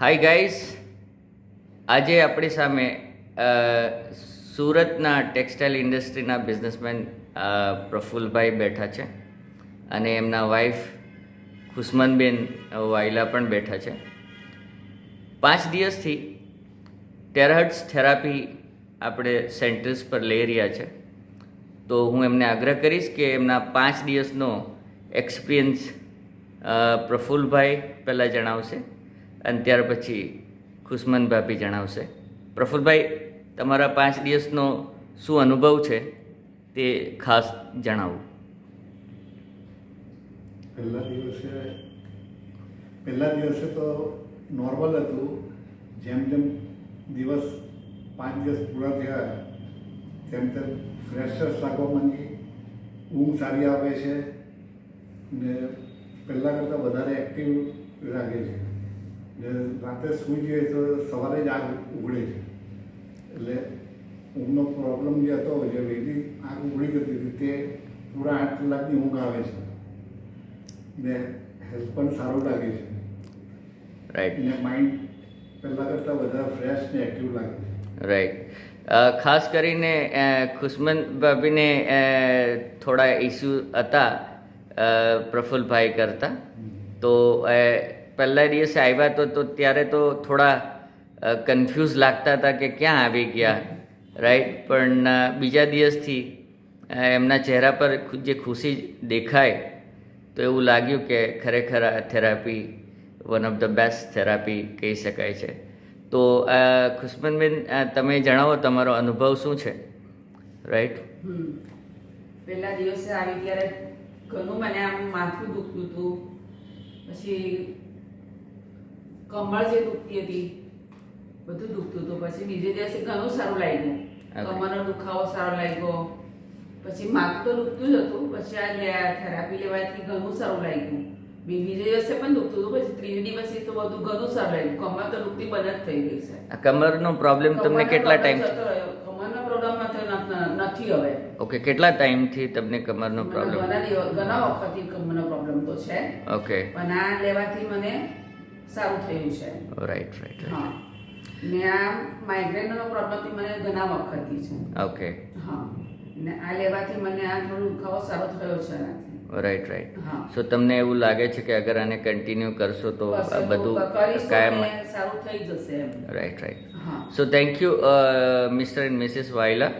Hi guys, આજે આપણી સામે સુરતના ટેક્સટાઇલ ઇન્ડસ્ટ્રીના બિઝનેસમેન પ્રફુલભાઈ બેઠા છે અને એમના વાઈફ ખુશમનબેન વાયલા પણ બેઠા છે. 5 દિવસથી ટેરાહર્ટ્ઝ થેરાપી આપણે સેન્ટર્સ પર લઈ રહ્યા છે. તો હું એમને આગ્રહ કરીશ કે એમના 5 દિવસનો એક્સપિરિયન્સ પ્રફુલભાઈ પહેલાં જણાવશે અને ત્યાર પછી ખુશમન ભાભી જણાવશે. પ્રફુલભાઈ, તમારા 5 દિવસનો શું અનુભવ છે તે ખાસ જણાવો. પહેલા દિવસે તો નોર્મલ હતું. જેમ જેમ દિવસ 5 દિવસ પૂરા થયા તેમ તેમ ફ્રેશનેસ લાગવા માંડી, ઊંઘ સારી આવે છે ને પહેલાં કરતાં વધારે એક્ટિવ લાગે છે. ને રાતે સૂઈ જઈએ તો સવારે જ આંખ ઉઘડે છે. એટલે ઊંઘનો પ્રોબ્લેમ જે હતો, જે વહેલી આંખ ઉઘડી જતી હતી તે પૂરા 8 કલાકની ઊંઘ આવે છે ને હેલ્થ પણ સારું લાગે છે. રાઈટ. ને માઇન્ડ પહેલાં કરતાં વધારે ફ્રેશ ને એક્ટિવ લાગે છે. રાઈટ. ખાસ કરીને ખુશમન ભાભીને થોડા ઇસ્યુ હતા પ્રફુલભાઈ કરતાં. તો પહેલા દિવસે આવ્યા તો ત્યારે તો થોડા કન્ફ્યુઝ લાગતા હતા કે ક્યાં આવી ગયા, રાઈટ. પણ બીજા દિવસથી એમના ચહેરા પર જે ખુશી દેખાય તો એવું લાગ્યું કે ખરેખર આ therapy one of the best therapy કહી શકાય છે. તો ખુશમનબેન, તમે જણાવો તમારો અનુભવ શું છે, રાઈટ? પહેલા દિવસે આવી ત્યારે ઘણું મને આમ માથું દુખતું હતું, પછી કમર જે દુખતી હતી બધું દુખતું હતું. પછી બીજે દિવસે ઘણું સારું લાગ્યું, કમરનો દુખાવો સારો લાગ્યો. પછી માથું તો દુખતું જ હતું, પછી આ થેરાપી લેવાથી ઘણું સારું લાગ્યું. બીજે દિવસે પણ દુખતું હતું, પછી ત્રીજે દિવસે તો બધું ઘણું સારું લાગ્યું. કમર તો દુખતી બંધ જ થઈ ગઈ છે. આ કમરનો પ્રોબ્લેમ તમને કેટલા ટાઈમ? કમરનો પ્રોબ્લેમ નથી હવે. ઓકે, કેટલા ટાઈમથી તમને કમરનો પ્રોબ્લેમ? ઘણા વખતથી કમરનો પ્રોબ્લેમ તો છે. ઓકે. પણ આ લેવાથી મને સારું થયું છે. Right, right. હા. ને આ માઇગ્રેનનો પ્રોબ્લેમથી મને ઘણા વખતથી છે. ઓકે. હા. ને આ લેવાથી મને આ થોડો દુખાવો સારો થયો છે આનાથી. Right, right. હા. સો તમને એવું લાગે છે કે અગર આને કન્ટિન્યુ કરશો તો બધું કાયમ સારું થઈ જશે એમ. Right, right. હા. So thank you mister and Mrs voila.